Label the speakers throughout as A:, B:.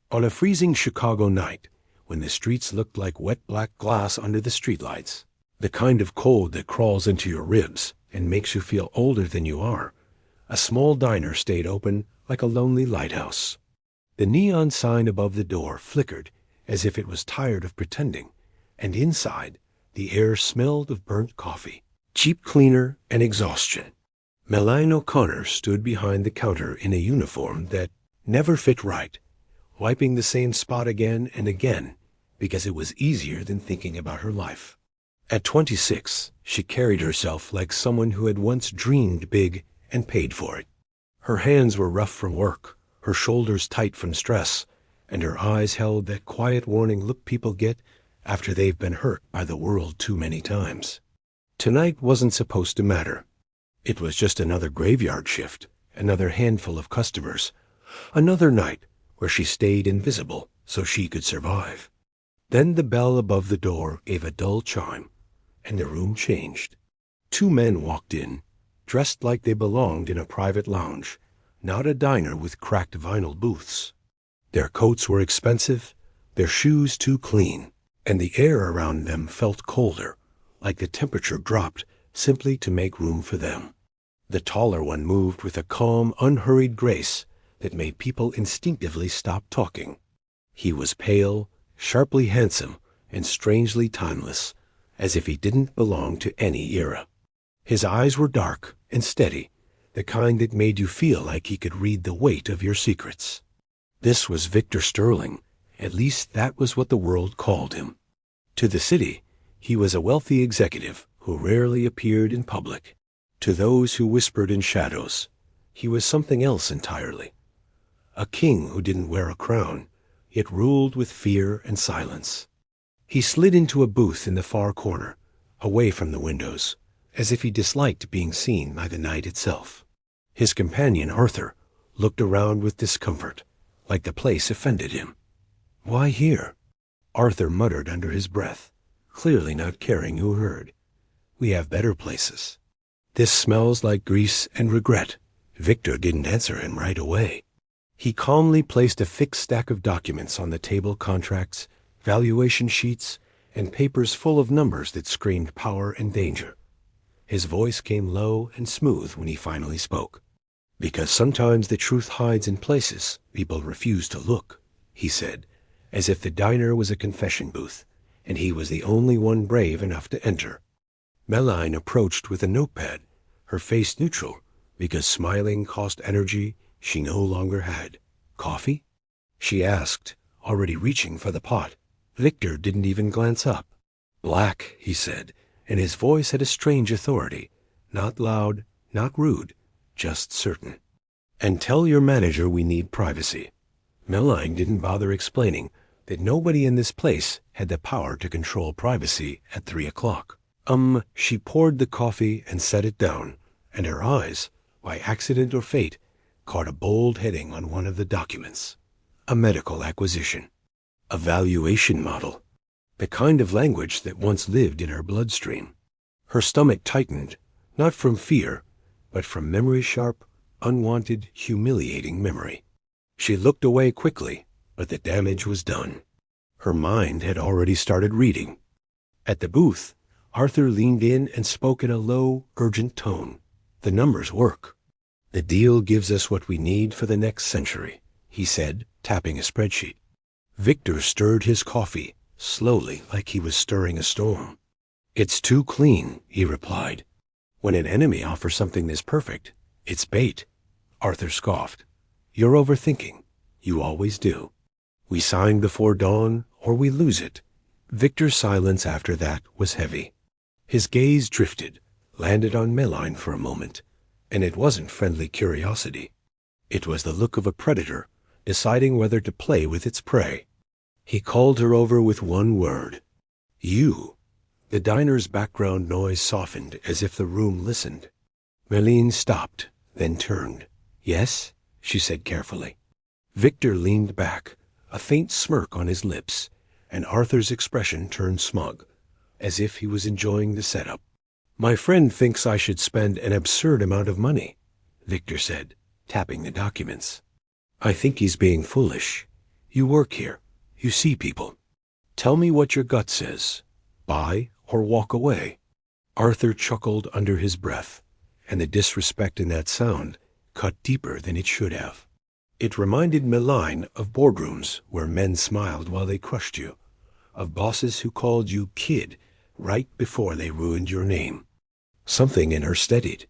A: On a freezing Chicago night, when the streets looked like wet black glass under the streetlights, the kind of cold that crawls into your ribs and makes you feel older than you are, a small diner stayed open like a lonely lighthouse. The neon sign above the door flickered as if it was tired of pretending, and inside, the air smelled of burnt coffee, cheap cleaner, and exhaustion. Melaine O'Connor stood behind the counter in a uniform that never fit right, wiping the same spot again and again because it was easier than thinking about her life. At 26, she carried herself like someone who had once dreamed big and paid for it. Her hands were rough from work, her shoulders tight from stress, and her eyes held that quiet warning look people get after they've been hurt by the world too many times. Tonight wasn't supposed to matter. It was just another graveyard shift, another handful of customers, another night where she stayed invisible so she could survive. Then the bell above the door gave a dull chime, and the room changed. Two men walked in, dressed like they belonged in a private lounge, not a diner with cracked vinyl booths. Their coats were expensive, their shoes too clean, and the air around them felt colder, like the temperature dropped simply to make room for them. The taller one moved with a calm, unhurried grace that made people instinctively stop talking. He was pale, sharply handsome, and strangely timeless, as if he didn't belong to any era. His eyes were dark and steady, the kind that made you feel like he could read the weight of your secrets. This was Victor Sterling. At least that was what the world called him. To the city, he was a wealthy executive who rarely appeared in public. To those who whispered in shadows, he was something else entirely. A king who didn't wear a crown, yet ruled with fear and silence. He slid into a booth in the far corner, away from the windows, as if he disliked being seen by the night itself. His companion, Arthur, looked around with discomfort, like the place offended him. "Why here?" Arthur muttered under his breath, clearly not caring who heard. "We have better places." "This smells like grease and regret." Victor didn't answer him right away. He calmly placed a fixed stack of documents on the table: contracts, valuation sheets, and papers full of numbers that screamed power and danger. His voice came low and smooth when he finally spoke. "Because sometimes the truth hides in places people refuse to look," he said, as if the diner was a confession booth, and he was the only one brave enough to enter. Melaine approached with a notepad, her face neutral, because smiling cost energy she no longer had. "Coffee?" she asked, already reaching for the pot. Victor didn't even glance up. "Black," he said, and his voice had a strange authority, not loud, not rude, just certain. "And tell your manager we need privacy." Melaine didn't bother explaining that nobody in this place had the power to control privacy at 3 o'clock. She poured the coffee and set it down, and her eyes, by accident or fate, caught a bold heading on one of the documents. A medical acquisition. A valuation model. The kind of language that once lived in her bloodstream. Her stomach tightened, not from fear, but from memory-sharp, unwanted, humiliating memory. She looked away quickly, but the damage was done. Her mind had already started reading. At the booth, Arthur leaned in and spoke in a low, urgent tone. "The numbers work. The deal gives us what we need for the next century," he said, tapping a spreadsheet. Victor stirred his coffee, slowly, like he was stirring a storm. "It's too clean," he replied. "When an enemy offers something this perfect, it's bait." Arthur scoffed. "You're overthinking. You always do. We sign before dawn, or we lose it." Victor's silence after that was heavy. His gaze drifted, landed on Melaine for a moment, and it wasn't friendly curiosity. It was the look of a predator deciding whether to play with its prey. He called her over with one word. "You." The diner's background noise softened as if the room listened. Melaine stopped, then turned. "Yes?" she said carefully. Victor leaned back, a faint smirk on his lips, and Arthur's expression turned smug, as if he was enjoying the setup. "My friend thinks I should spend an absurd amount of money," Victor said, tapping the documents. "I think he's being foolish. You work here. You see people. Tell me what your gut says. Buy or walk away." Arthur chuckled under his breath, and the disrespect in that sound cut deeper than it should have. It reminded Meline of boardrooms where men smiled while they crushed you, of bosses who called you kid right before they ruined your name. Something in her steadied.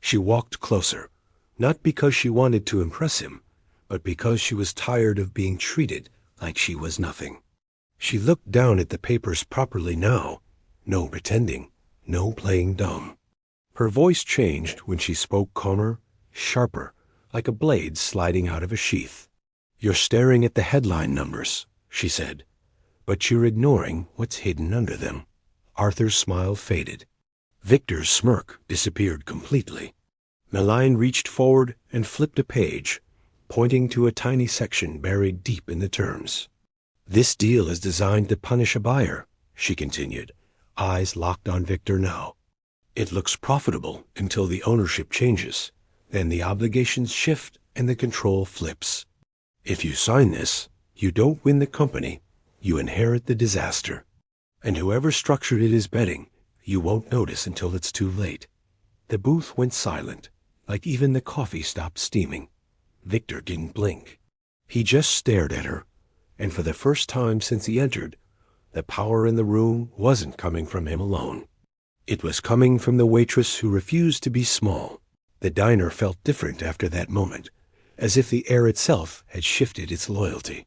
A: She walked closer, not because she wanted to impress him, but because she was tired of being treated like she was nothing. She looked down at the papers properly now. No pretending, no playing dumb. Her voice changed when she spoke calmer, sharper, like a blade sliding out of a sheath. "You're staring at the headline numbers," she said, "but you're ignoring what's hidden under them." Arthur's smile faded. Victor's smirk disappeared completely. Meline reached forward and flipped a page, pointing to a tiny section buried deep in the terms. "This deal is designed to punish a buyer," she continued, eyes locked on Victor now. "It looks profitable until the ownership changes. Then the obligations shift and the control flips. If you sign this, you don't win the company, you inherit the disaster. And whoever structured it is betting you won't notice until it's too late." The booth went silent, like even the coffee stopped steaming. Victor didn't blink. He just stared at her, and for the first time since he entered, the power in the room wasn't coming from him alone. It was coming from the waitress who refused to be small. The diner felt different after that moment, as if the air itself had shifted its loyalty.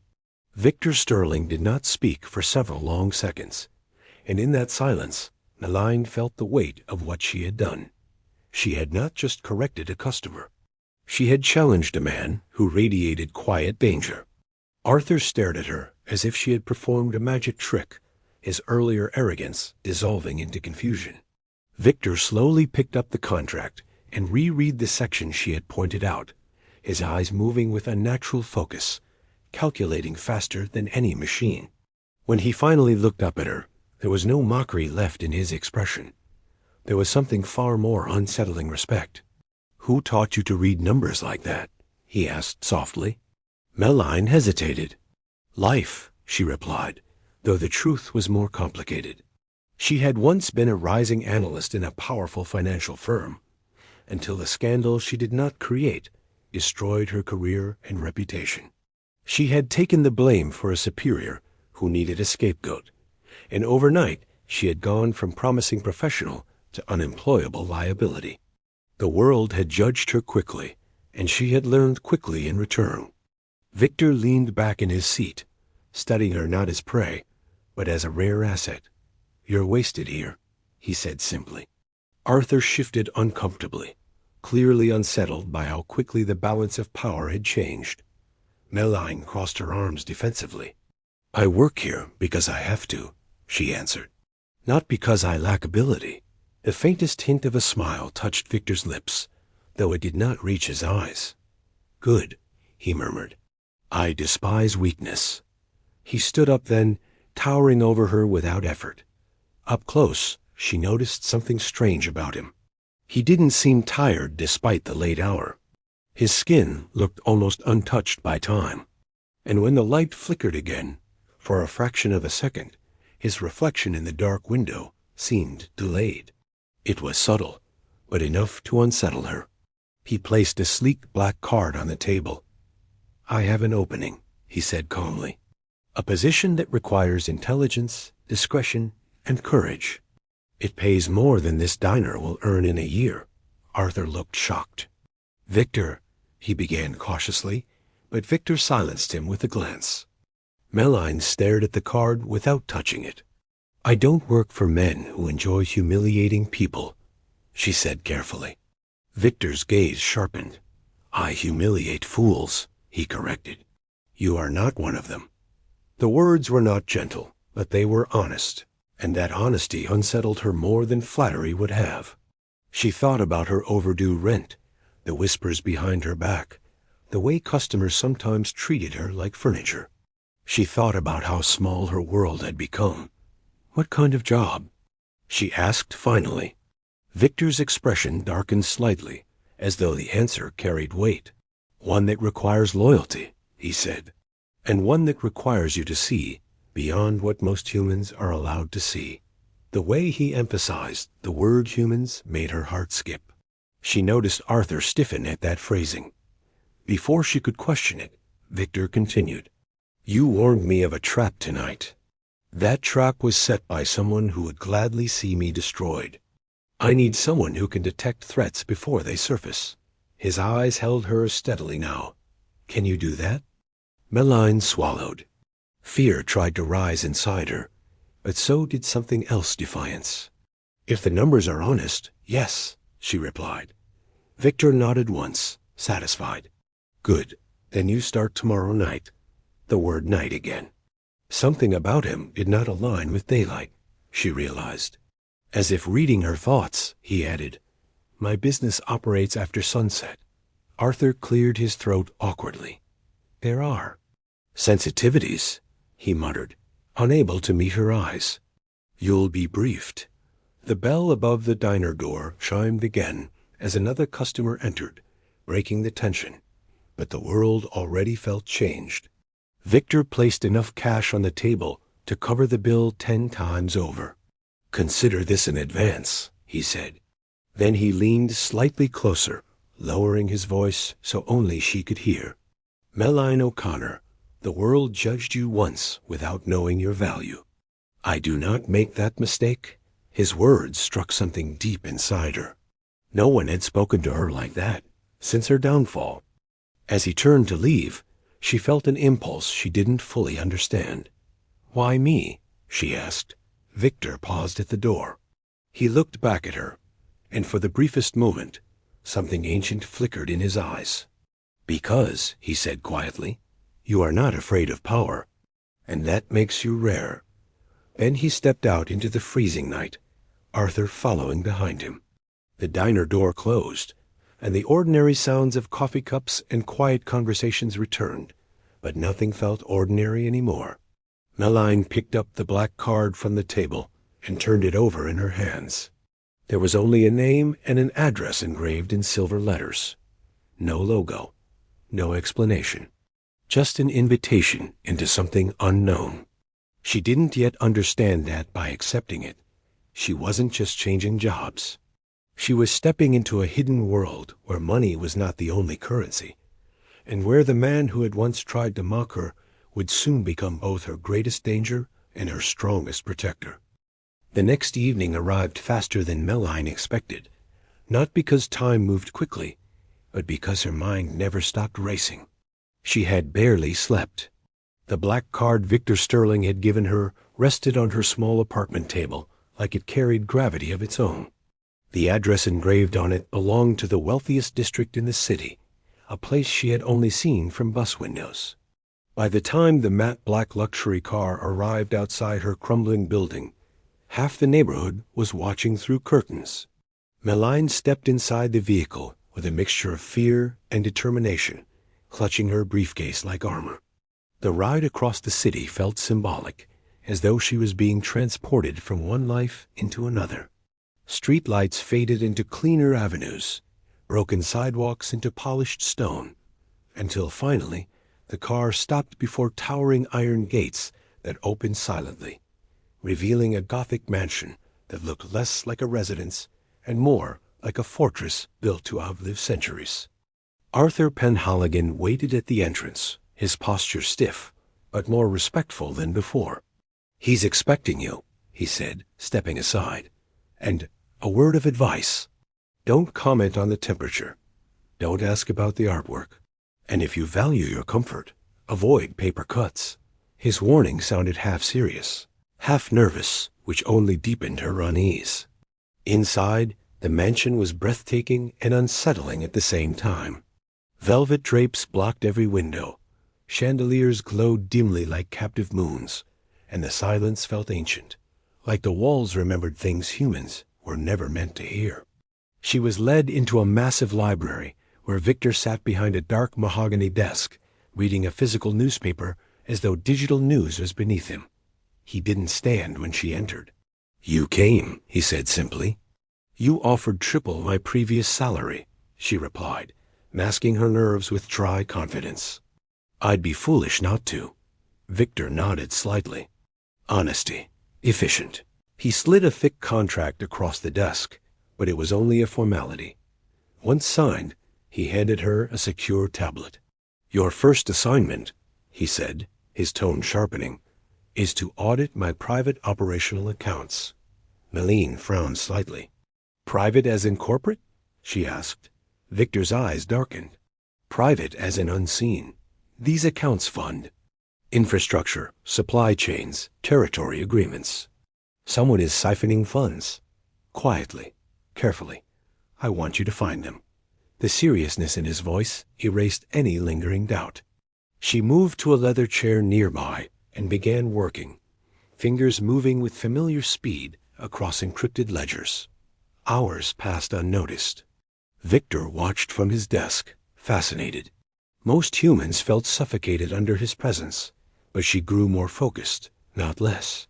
A: Victor Sterling did not speak for several long seconds, and in that silence, Meline felt the weight of what she had done. She had not just corrected a customer. She had challenged a man who radiated quiet danger. Arthur stared at her as if she had performed a magic trick, his earlier arrogance dissolving into confusion. Victor slowly picked up the contract and reread the section she had pointed out, his eyes moving with unnatural focus, calculating faster than any machine. When he finally looked up at her, there was no mockery left in his expression. There was something far more unsettling respect. "Who taught you to read numbers like that?" he asked softly. Meline hesitated. "Life," she replied, though the truth was more complicated. She had once been a rising analyst in a powerful financial firm, until a scandal she did not create destroyed her career and reputation. She had taken the blame for a superior who needed a scapegoat, and overnight she had gone from promising professional to unemployable liability. The world had judged her quickly, and she had learned quickly in return. Victor leaned back in his seat, studying her not as prey, but as a rare asset. "You're wasted here," he said simply. Arthur shifted uncomfortably, clearly unsettled by how quickly the balance of power had changed. Meline crossed her arms defensively. "I work here because I have to," she answered. "Not because I lack ability." The faintest hint of a smile touched Victor's lips, though it did not reach his eyes. "Good," he murmured. "I despise weakness." He stood up then, towering over her without effort. Up close, she noticed something strange about him. He didn't seem tired despite the late hour. His skin looked almost untouched by time, and when the light flickered again, for a fraction of a second, his reflection in the dark window seemed delayed. It was subtle, but enough to unsettle her. He placed a sleek black card on the table. "I have an opening," he said calmly. "A position that requires intelligence, discretion, and courage. It pays more than this diner will earn in a year." Arthur looked shocked. "Victor," he began cautiously, but Victor silenced him with a glance. Meline stared at the card without touching it. "I don't work for men who enjoy humiliating people," she said carefully. Victor's gaze sharpened. "I humiliate fools," he corrected. "You are not one of them." The words were not gentle, but they were honest, and that honesty unsettled her more than flattery would have. She thought about her overdue rent, the whispers behind her back, the way customers sometimes treated her like furniture. She thought about how small her world had become. "What kind of job?" she asked finally. Victor's expression darkened slightly, as though the answer carried weight. "One that requires loyalty," he said. and one that requires you to see beyond what most humans are allowed to see. The way he emphasized the word humans made her heart skip. She noticed Arthur stiffen at that phrasing. Before she could question it, Victor continued, "You warned me of a trap tonight. That trap was set by someone who would gladly see me destroyed. I need someone who can detect threats before they surface." His eyes held hers steadily now. "Can you do that?" Meline swallowed. Fear tried to rise inside her, but so did something else defiance. "If the numbers are honest, yes," she replied. Victor nodded once, satisfied. "Good. Then you start tomorrow night." The word night again. Something about him did not align with daylight, she realized. As if reading her thoughts, he added, "My business operates after sunset." Arthur cleared his throat awkwardly. "There are sensitivities," he muttered, unable to meet her eyes. "You'll be briefed." The bell above the diner door chimed again as another customer entered, breaking the tension. But the world already felt changed. Victor placed enough cash on the table to cover the bill 10 times over. "Consider this in advance," he said. Then he leaned slightly closer, lowering his voice so only she could hear. "Meline O'Connor, the world judged you once without knowing your value. I do not make that mistake." His words struck something deep inside her. No one had spoken to her like that since her downfall. As he turned to leave, she felt an impulse she didn't fully understand. "Why me?" she asked. Victor paused at the door. He looked back at her, and for the briefest moment, something ancient flickered in his eyes. "Because," he said quietly, "you are not afraid of power, and that makes you rare." Then he stepped out into the freezing night, Arthur following behind him. The diner door closed, and the ordinary sounds of coffee cups and quiet conversations returned, but nothing felt ordinary anymore. Meline picked up the black card from the table and turned it over in her hands. There was only a name and an address engraved in silver letters. No logo, no explanation, just an invitation into something unknown. She didn't yet understand that by accepting it, she wasn't just changing jobs. She was stepping into a hidden world where money was not the only currency, and where the man who had once tried to mock her would soon become both her greatest danger and her strongest protector. The next evening arrived faster than Meline expected, not because time moved quickly, but because her mind never stopped racing. She had barely slept. The black card Victor Sterling had given her rested on her small apartment table like it carried gravity of its own. The address engraved on it belonged to the wealthiest district in the city, a place she had only seen from bus windows. By the time the matte black luxury car arrived outside her crumbling building, half the neighborhood was watching through curtains. Meline stepped inside the vehicle with a mixture of fear and determination, clutching her briefcase like armor. The ride across the city felt symbolic, as though she was being transported from one life into another. Street lights faded into cleaner avenues, broken sidewalks into polished stone, until finally the car stopped before towering iron gates that opened silently, revealing a Gothic mansion that looked less like a residence and more like a fortress built to outlive centuries. Arthur Penhaligon waited at the entrance, his posture stiff, but more respectful than before. "He's expecting you," he said, stepping aside. "And a word of advice. Don't comment on the temperature. Don't ask about the artwork. And if you value your comfort, avoid paper cuts." His warning sounded half serious, half nervous, which only deepened her unease. Inside, the mansion was breathtaking and unsettling at the same time. Velvet drapes blocked every window. Chandeliers glowed dimly like captive moons, and the silence felt ancient, like the walls remembered things humans were never meant to hear. She was led into a massive library where Victor sat behind a dark mahogany desk, reading a physical newspaper as though digital news was beneath him. He didn't stand when she entered. "You came," he said simply. "You offered triple my previous salary," she replied, masking her nerves with dry confidence. "I'd be foolish not to," Victor nodded slightly. Honesty. Efficient. He slid a thick contract across the desk, but it was only a formality. Once signed, he handed her a secure tablet. Your first assignment, he said, his tone sharpening, is to audit my private operational accounts. Meline frowned slightly. Private as in corporate? She asked. Victor's eyes darkened. Private as in unseen. These accounts fund infrastructure, supply chains, territory agreements. Someone is siphoning funds. Quietly, carefully. I want you to find them. The seriousness in his voice erased any lingering doubt. She moved to a leather chair nearby and began working, fingers moving with familiar speed across encrypted ledgers. Hours passed unnoticed. Victor watched from his desk, fascinated. Most humans felt suffocated under his presence, but she grew more focused, not less.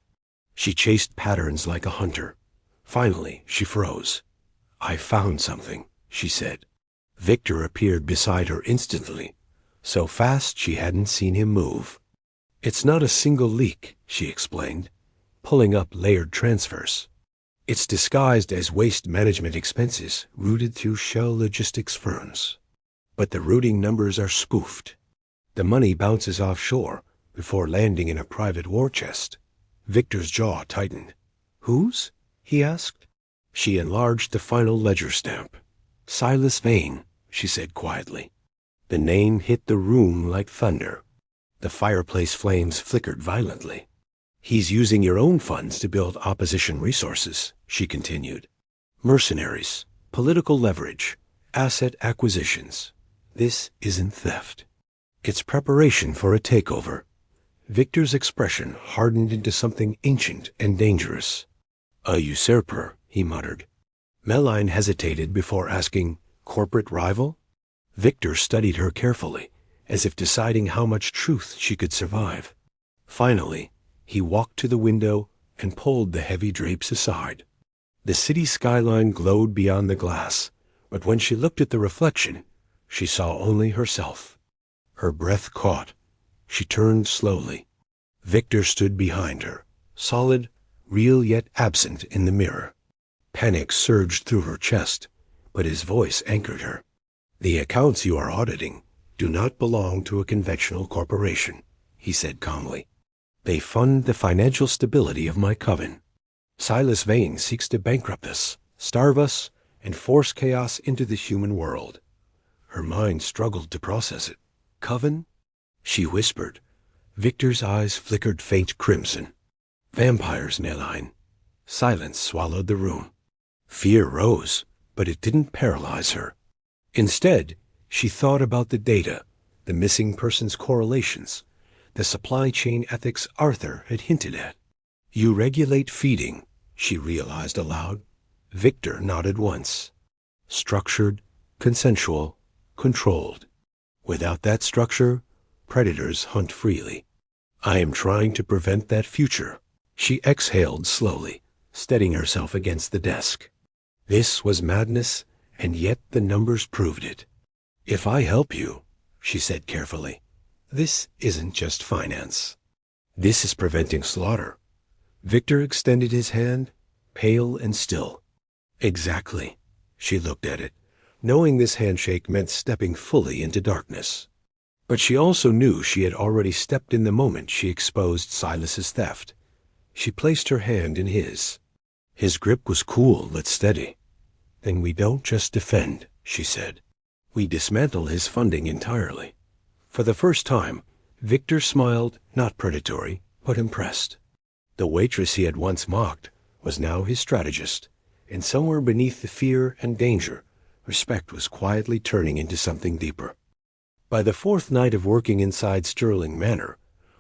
A: She chased patterns like a hunter. Finally, she froze. I found something, she said. Victor appeared beside her instantly, so fast she hadn't seen him move. It's not a single leak, she explained, pulling up layered transfers. It's disguised as waste management expenses routed through shell logistics firms. But the routing numbers are spoofed. The money bounces offshore before landing in a private war chest. Victor's jaw tightened. Whose? He asked. She enlarged the final ledger stamp. Silas Vane, she said quietly. The name hit the room like thunder. The fireplace flames flickered violently. He's using your own funds to build opposition resources, she continued. Mercenaries, political leverage, asset acquisitions. This isn't theft. It's preparation for a takeover. Victor's expression hardened into something ancient and dangerous. A usurper, he muttered. Meline hesitated before asking, corporate rival? Victor studied her carefully, as if deciding how much truth she could survive. Finally, he walked to the window and pulled the heavy drapes aside. The city skyline glowed beyond the glass, but when she looked at the reflection, she saw only herself. Her breath caught. She turned slowly. Victor stood behind her, solid, real yet absent in the mirror. Panic surged through her chest, but his voice anchored her. The accounts you are auditing do not belong to a conventional corporation, he said calmly. They fund the financial stability of my coven. Silas Vane seeks to bankrupt us, starve us, and force chaos into the human world. Her mind struggled to process it. Coven? She whispered. Victor's eyes flickered faint crimson. Vampires, Meline. Silence swallowed the room. Fear rose, but it didn't paralyze her. Instead, she thought about the data, the missing persons correlations, the supply chain ethics Arthur had hinted at. You regulate feeding, she realized aloud. Victor nodded once. Structured, consensual, controlled. Without that structure, predators hunt freely. I am trying to prevent that future. She exhaled slowly, steadying herself against the desk. This was madness, and yet the numbers proved it. If I help you, she said carefully, this isn't just finance. This is preventing slaughter. Victor extended his hand, pale and still. Exactly. She looked at it, knowing this handshake meant stepping fully into darkness. But she also knew she had already stepped in the moment she exposed Silas's theft. She placed her hand in his. His grip was cool but steady. Then we don't just defend, she said. We dismantle his funding entirely. For the first time, Victor smiled, not predatory, but impressed. The waitress he had once mocked was now his strategist, and somewhere beneath the fear and danger, respect was quietly turning into something deeper. By the fourth night of working inside Sterling Manor,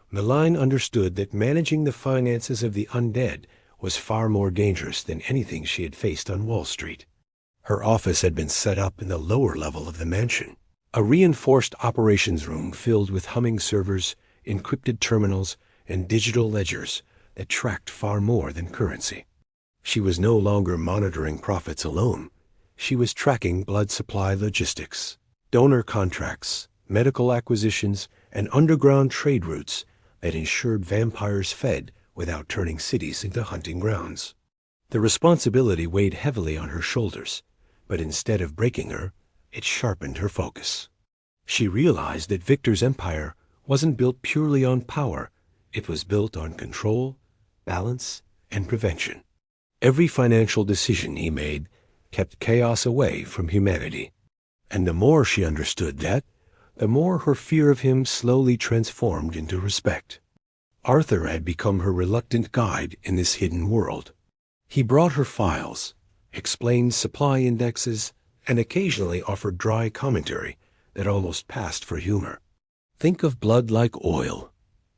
A: Meline understood that managing the finances of the undead was far more dangerous than anything she had faced on Wall Street. Her office had been set up in the lower level of the mansion, a reinforced operations room filled with humming servers, encrypted terminals, and digital ledgers that tracked far more than currency. She was no longer monitoring profits alone. She was tracking blood supply logistics, donor contracts, medical acquisitions, and underground trade routes that ensured vampires fed without turning cities into hunting grounds. The responsibility weighed heavily on her shoulders, but instead of breaking her, it sharpened her focus. She realized that Victor's empire wasn't built purely on power. It was built on control, balance, and prevention. Every financial decision he made kept chaos away from humanity. And the more she understood that, the more her fear of him slowly transformed into respect. Arthur had become her reluctant guide in this hidden world. He brought her files, explained supply indexes, and occasionally offered dry commentary that almost passed for humor. "Think of blood like oil,"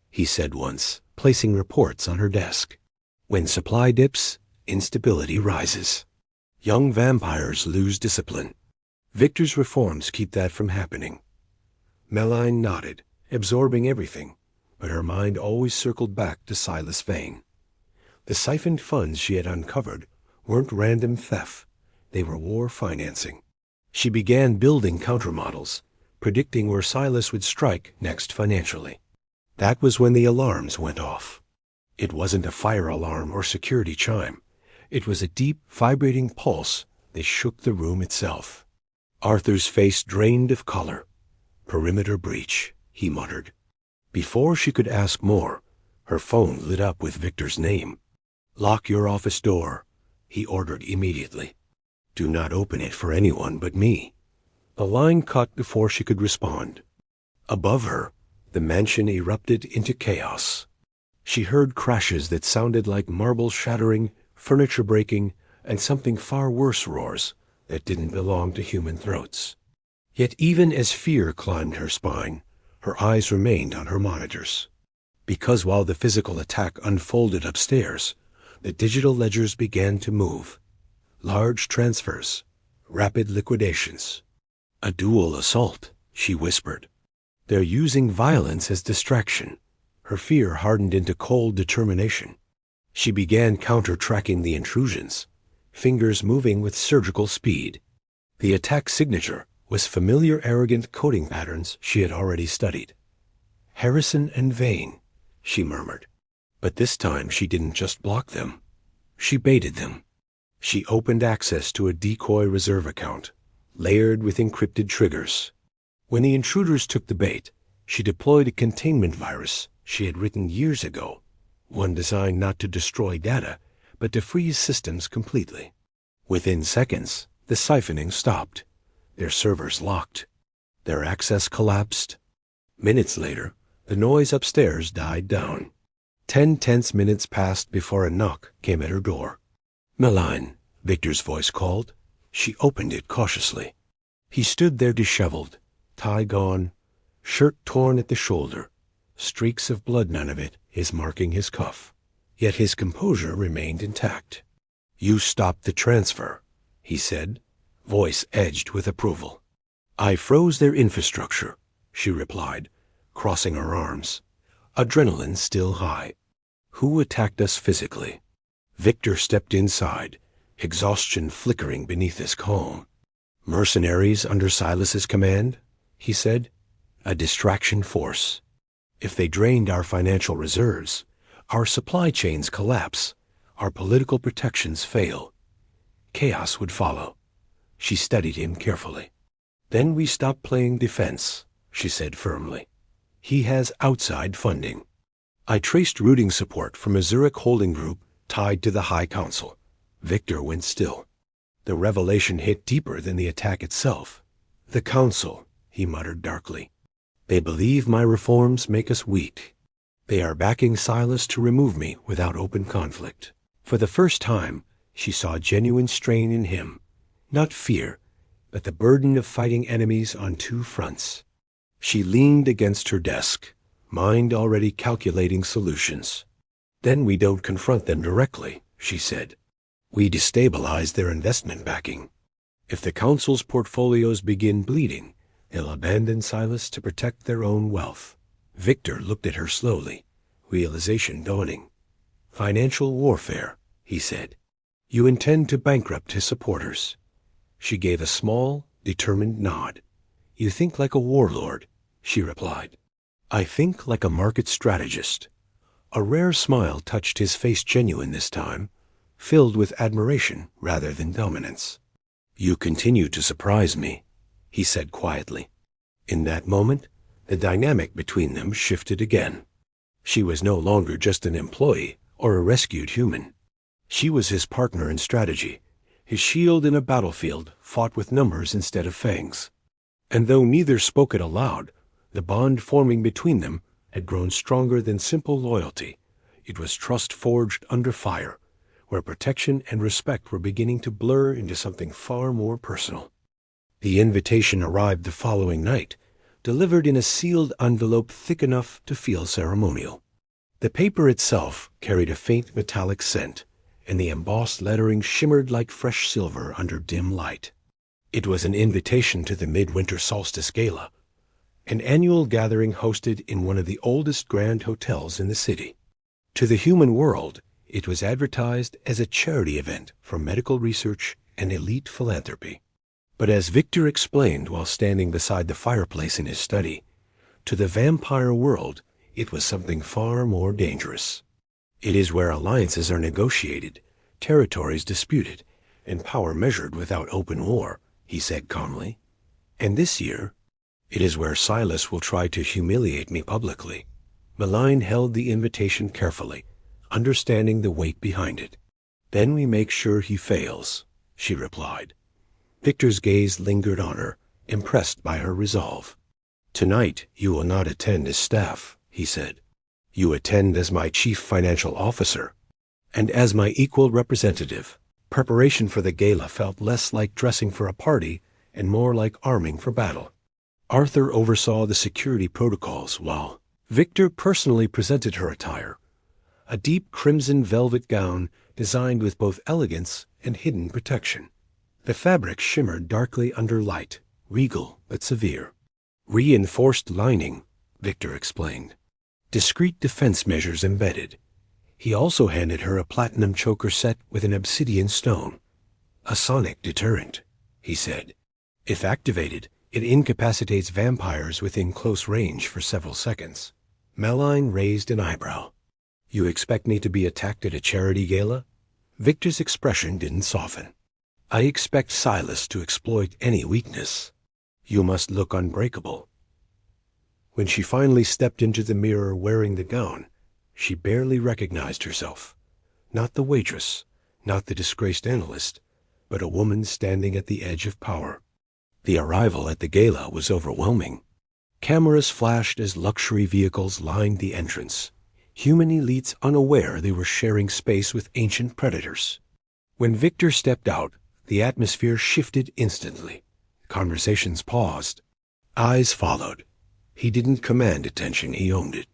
A: he said once, placing reports on her desk. "When supply dips, instability rises. Young vampires lose discipline. Victor's reforms keep that from happening." Meline nodded, absorbing everything, but her mind always circled back to Silas Vane. The siphoned funds she had uncovered weren't random theft. They were war financing. She began building countermodels, predicting where Silas would strike next financially. That was when the alarms went off. It wasn't a fire alarm or security chime. It was a deep, vibrating pulse that shook the room itself. Arthur's face drained of color. "Perimeter breach," he muttered. Before she could ask more, her phone lit up with Victor's name. "Lock your office door," he ordered immediately. "Do not open it for anyone but me." The line cut before she could respond. Above her, the mansion erupted into chaos. She heard crashes that sounded like marble shattering, furniture breaking, and something far worse roars that didn't belong to human throats. Yet even as fear climbed her spine, her eyes remained on her monitors. Because while the physical attack unfolded upstairs, the digital ledgers began to move. Large transfers, rapid liquidations. "A dual assault," she whispered. "They're using violence as distraction." Her fear hardened into cold determination. She began counter-tracking the intrusions, fingers moving with surgical speed. The attack signature was familiar arrogant coding patterns she had already studied. "Harrison and Vane," she murmured. But this time she didn't just block them. She baited them. She opened access to a decoy reserve account, layered with encrypted triggers. When the intruders took the bait, she deployed a containment virus she had written years ago, one designed not to destroy data, but to freeze systems completely. Within seconds, the siphoning stopped. Their servers locked. Their access collapsed. Minutes later, the noise upstairs died down. 10 tense minutes passed before a knock came at her door. "Meline," Victor's voice called. She opened it cautiously. He stood there disheveled, tie gone, shirt torn at the shoulder, streaks of blood, none of it is marking his cuff. Yet his composure remained intact. "You stopped the transfer," he said, voice edged with approval. "I froze their infrastructure," she replied, crossing her arms, adrenaline still high. "Who attacked us physically?" Victor stepped inside, exhaustion flickering beneath his calm. "Mercenaries under Silas's command," he said. "A distraction force. If they drained our financial reserves, our supply chains collapse, our political protections fail. Chaos would follow." She studied him carefully. "Then we stop playing defense," she said firmly. "He has outside funding." I traced routing support from a Zurich holding group tied to the High Council. Victor went still. The revelation hit deeper than the attack itself. "The Council," he muttered darkly. "They believe my reforms make us weak. They are backing Silas to remove me without open conflict." For the first time, she saw genuine strain in him. Not fear, but the burden of fighting enemies on two fronts. She leaned against her desk, mind already calculating solutions. "Then we don't confront them directly," she said. "We destabilize their investment backing. If the Council's portfolios begin bleeding, they'll abandon Silas to protect their own wealth." Victor looked at her slowly, realization dawning. "Financial warfare," he said. "You intend to bankrupt his supporters." She gave a small, determined nod. "You think like a warlord," she replied. I think like a market strategist. A rare smile touched his face, genuine this time, filled with admiration rather than dominance. You continue to surprise me, he said quietly. In that moment, the dynamic between them shifted again. She was no longer just an employee or a rescued human. She was his partner in strategy, his shield in a battlefield fought with numbers instead of fangs. And though neither spoke it aloud, the bond forming between them had grown stronger than simple loyalty. It was trust forged under fire, where protection and respect were beginning to blur into something far more personal. The invitation arrived the following night, delivered in a sealed envelope thick enough to feel ceremonial. The paper itself carried a faint metallic scent, and the embossed lettering shimmered like fresh silver under dim light. It was an invitation to the midwinter solstice gala, an annual gathering hosted in one of the oldest grand hotels in the city. To the human world, it was advertised as a charity event for medical research and elite philanthropy. But as Victor explained while standing beside the fireplace in his study, to the vampire world, it was something far more dangerous. It is where alliances are negotiated, territories disputed, and power measured without open war, he said calmly. And this year, it is where Silas will try to humiliate me publicly. Malign held the invitation carefully, understanding the weight behind it. Then we make sure he fails, she replied. Victor's gaze lingered on her, impressed by her resolve. Tonight you will not attend as staff, he said. You attend as my chief financial officer, and as my equal representative. Preparation for the gala felt less like dressing for a party and more like arming for battle. Arthur oversaw the security protocols while Victor personally presented her attire, a deep crimson velvet gown designed with both elegance and hidden protection. The fabric shimmered darkly under light, regal but severe. Reinforced lining, Victor explained. Discreet defense measures embedded. He also handed her a platinum choker set with an obsidian stone. A sonic deterrent, he said. If activated, it incapacitates vampires within close range for several seconds. Malign raised an eyebrow. You expect me to be attacked at a charity gala? Victor's expression didn't soften. I expect Silas to exploit any weakness. You must look unbreakable. When she finally stepped into the mirror wearing the gown, she barely recognized herself. Not the waitress, not the disgraced analyst, but a woman standing at the edge of power. The arrival at the gala was overwhelming. Cameras flashed as luxury vehicles lined the entrance, human elites unaware they were sharing space with ancient predators. When Victor stepped out, the atmosphere shifted instantly. Conversations paused. Eyes followed. He didn't command attention, he owned it.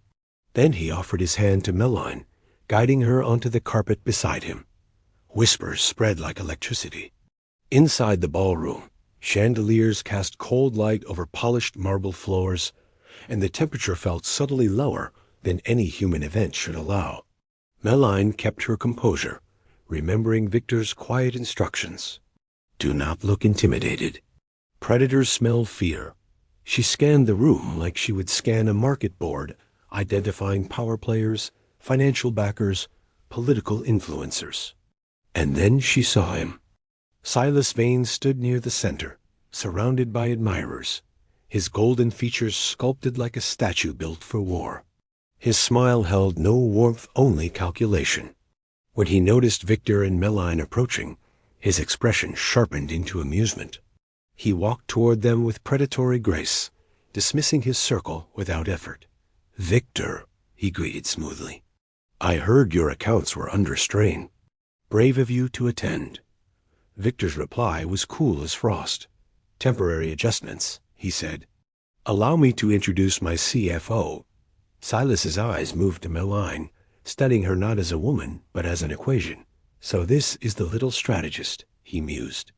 A: Then he offered his hand to Malign, guiding her onto the carpet beside him. Whispers spread like electricity. Inside the ballroom, chandeliers cast cold light over polished marble floors, and the temperature felt subtly lower than any human event should allow. Malign kept her composure, remembering Victor's quiet instructions. Do not look intimidated. Predators smell fear. She scanned the room like she would scan a market board, identifying power players, financial backers, political influencers. And then she saw him. Silas Vane stood near the center, surrounded by admirers, his golden features sculpted like a statue built for war. His smile held no warmth, only calculation. When he noticed Victor and Malign approaching, his expression sharpened into amusement. He walked toward them with predatory grace, dismissing his circle without effort. Victor, he greeted smoothly. I heard your accounts were under strain. Brave of you to attend. Victor's reply was cool as frost. Temporary adjustments, he said. Allow me to introduce my CFO. Silas's eyes moved to Malign, studying her not as a woman, but as an equation. So this is the little strategist, he mused.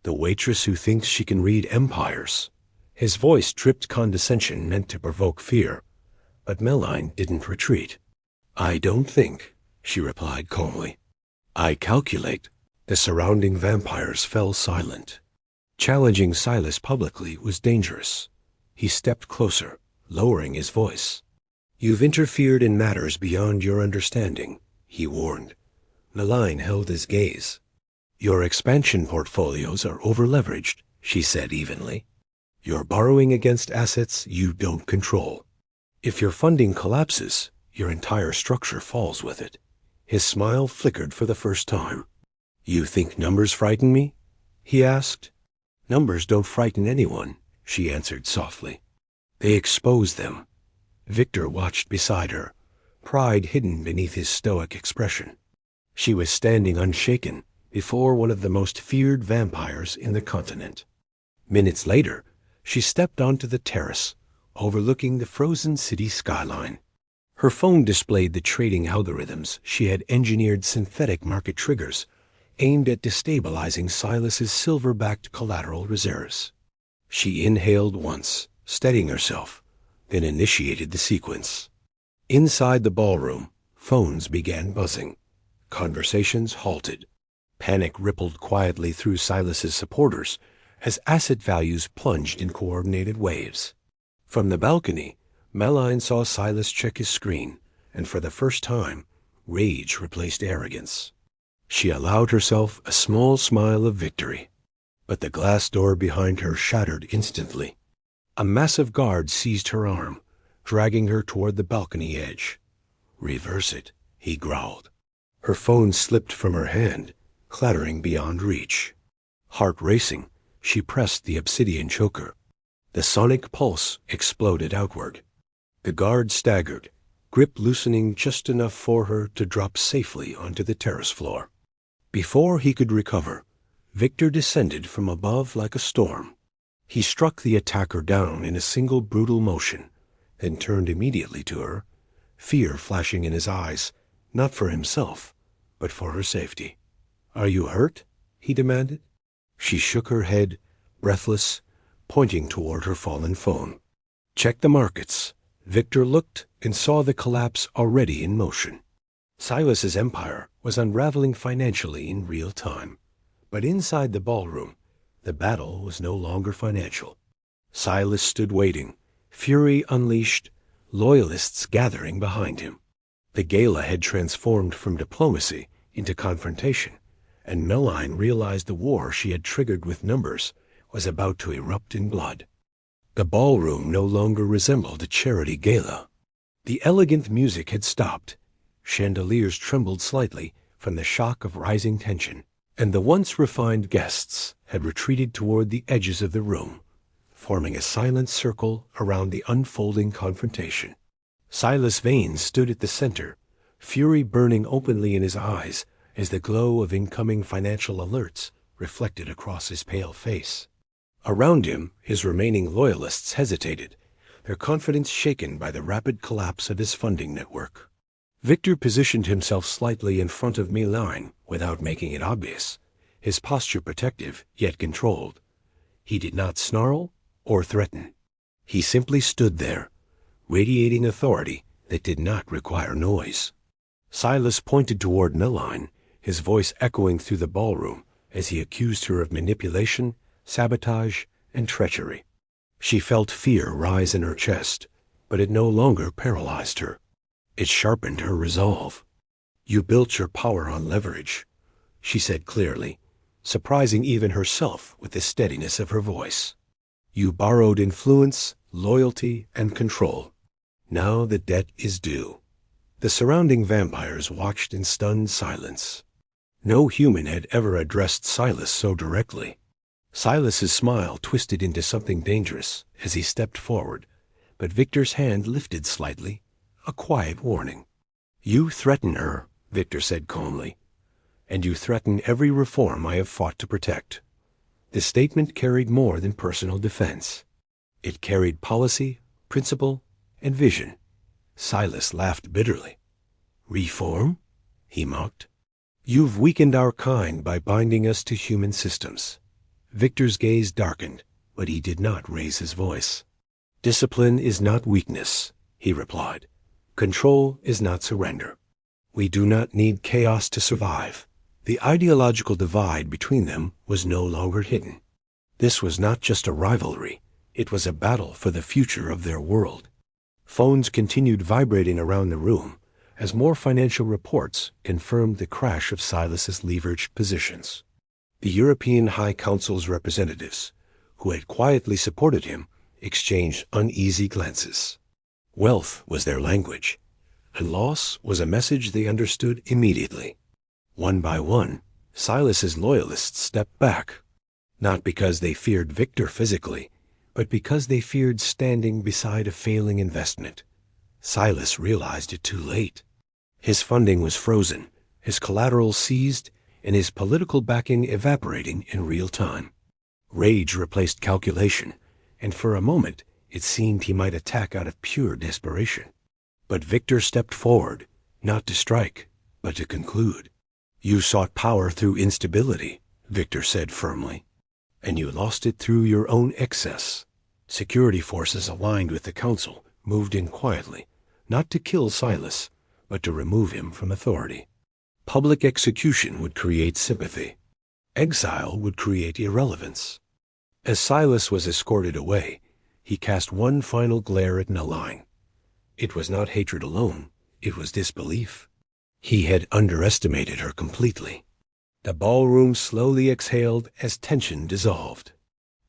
A: The waitress who thinks she can read empires. His voice dripped condescension meant to provoke fear, but Malign didn't retreat. I don't think, she replied calmly. I calculate. The surrounding vampires fell silent. Challenging Silas publicly was dangerous. He stepped closer, lowering his voice. "You've interfered in matters beyond your understanding," he warned. Naline held his gaze. "Your expansion portfolios are overleveraged," she said evenly. "You're borrowing against assets you don't control. If your funding collapses, your entire structure falls with it." His smile flickered for the first time. "You think numbers frighten me?" he asked. "Numbers don't frighten anyone," she answered softly. "They expose them." Victor watched beside her, pride hidden beneath his stoic expression. She was standing unshaken before one of the most feared vampires in the continent. Minutes later, she stepped onto the terrace, overlooking the frozen city skyline. Her phone displayed the trading algorithms she had engineered synthetic market triggers aimed at destabilizing Silas's silver-backed collateral reserves. She inhaled once, steadying herself, then initiated the sequence. Inside the ballroom, phones began buzzing. Conversations halted. Panic rippled quietly through Silas's supporters as asset values plunged in coordinated waves. From the balcony, Maline saw Silas check his screen, and for the first time, rage replaced arrogance. She allowed herself a small smile of victory, but the glass door behind her shattered instantly. A massive guard seized her arm, dragging her toward the balcony edge. "Reverse it," he growled. Her phone slipped from her hand, clattering beyond reach. Heart racing, she pressed the obsidian choker. The sonic pulse exploded outward. The guard staggered, grip loosening just enough for her to drop safely onto the terrace floor. Before he could recover, Victor descended from above like a storm. He struck the attacker down in a single brutal motion, then turned immediately to her, fear flashing in his eyes, not for himself, but for her safety. "Are you hurt?" he demanded. She shook her head, breathless, pointing toward her fallen phone. "Check the markets." Victor looked and saw the collapse already in motion. Silas's empire was unraveling financially in real time. But inside the ballroom, the battle was no longer financial. Silas stood waiting, fury unleashed, loyalists gathering behind him. The gala had transformed from diplomacy into confrontation, and Maline realized the war she had triggered with numbers was about to erupt in blood. The ballroom no longer resembled a charity gala. The elegant music had stopped. Chandeliers trembled slightly from the shock of rising tension, and the once refined guests had retreated toward the edges of the room, forming a silent circle around the unfolding confrontation. Silas Vane stood at the center, fury burning openly in his eyes as the glow of incoming financial alerts reflected across his pale face. Around him, his remaining loyalists hesitated, their confidence shaken by the rapid collapse of his funding network. Victor positioned himself slightly in front of Maline without making it obvious, his posture protective yet controlled. He did not snarl or threaten. He simply stood there, radiating authority that did not require noise. Silas pointed toward Maline, his voice echoing through the ballroom as he accused her of manipulation, sabotage, and treachery. She felt fear rise in her chest, but it no longer paralyzed her. It sharpened her resolve. "You built your power on leverage," she said clearly, surprising even herself with the steadiness of her voice. "You borrowed influence, loyalty, and control. Now the debt is due." The surrounding vampires watched in stunned silence. No human had ever addressed Silas so directly. Silas's smile twisted into something dangerous as he stepped forward, but Victor's hand lifted slightly, a quiet warning. "You threaten her," Victor said calmly, "and you threaten every reform I have fought to protect." The statement carried more than personal defense. It carried policy, principle, and vision. Silas laughed bitterly. "Reform?" he mocked. "You've weakened our kind by binding us to human systems." Victor's gaze darkened, but he did not raise his voice. "Discipline is not weakness," he replied. "Control is not surrender. We do not need chaos to survive." The ideological divide between them was no longer hidden. This was not just a rivalry, it was a battle for the future of their world. Phones continued vibrating around the room as more financial reports confirmed the crash of Silas's leveraged positions. The European High Council's representatives, who had quietly supported him, exchanged uneasy glances. Wealth was their language, and loss was a message they understood immediately. One by one, Silas's loyalists stepped back, not because they feared Victor physically, but because they feared standing beside a failing investment. Silas realized it too late. His funding was frozen, his collateral seized, and his political backing evaporating in real time. Rage replaced calculation, and for a moment it seemed he might attack out of pure desperation. But Victor stepped forward, not to strike, but to conclude. "You sought power through instability," Victor said firmly, "and you lost it through your own excess." Security forces aligned with the council moved in quietly, not to kill Silas, but to remove him from authority. Public execution would create sympathy. Exile would create irrelevance. As Silas was escorted away, he cast one final glare at Naline. It was not hatred alone, it was disbelief. He had underestimated her completely. The ballroom slowly exhaled as tension dissolved.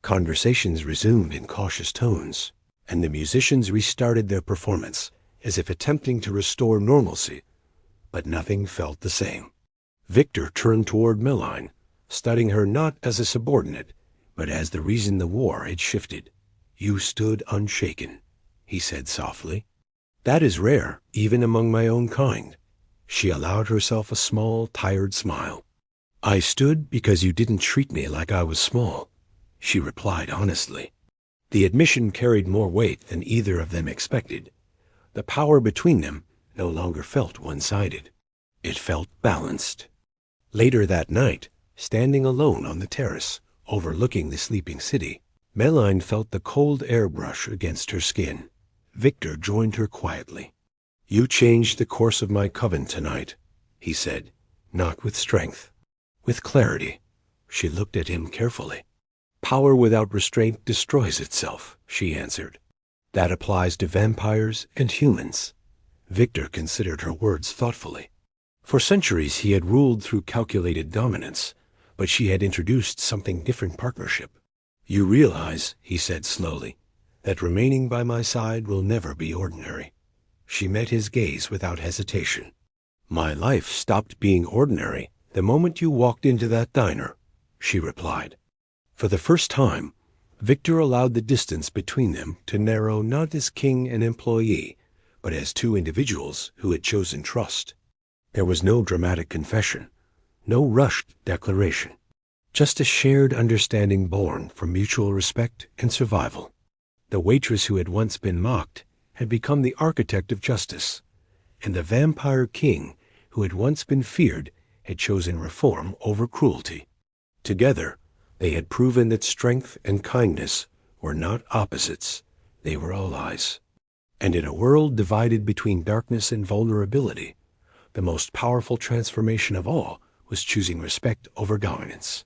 A: Conversations resumed in cautious tones, and the musicians restarted their performance as if attempting to restore normalcy, but nothing felt the same. Victor turned toward Meline, studying her not as a subordinate, but as the reason the war had shifted. "You stood unshaken," he said softly. "That is rare, even among my own kind." She allowed herself a small, tired smile. "I stood because you didn't treat me like I was small," she replied honestly. The admission carried more weight than either of them expected. The power between them no longer felt one-sided. It felt balanced. Later that night, standing alone on the terrace, overlooking the sleeping city, Meline felt the cold air brush against her skin. Victor joined her quietly. "You changed the course of my coven tonight," he said, "not with strength, with clarity." She looked at him carefully. "Power without restraint destroys itself," she answered. "That applies to vampires and humans." Victor considered her words thoughtfully. For centuries he had ruled through calculated dominance, but she had introduced something different: partnership. "You realize," he said slowly, "that remaining by my side will never be ordinary." She met his gaze without hesitation. "My life stopped being ordinary the moment you walked into that diner," she replied. For the first time, Victor allowed the distance between them to narrow, not as king and employee, but as two individuals who had chosen trust. There was no dramatic confession, no rushed declaration, just a shared understanding born from mutual respect and survival. The waitress who had once been mocked had become the architect of justice, and the vampire king who had once been feared had chosen reform over cruelty. Together, they had proven that strength and kindness were not opposites, they were allies. And in a world divided between darkness and vulnerability, the most powerful transformation of all was choosing respect over dominance.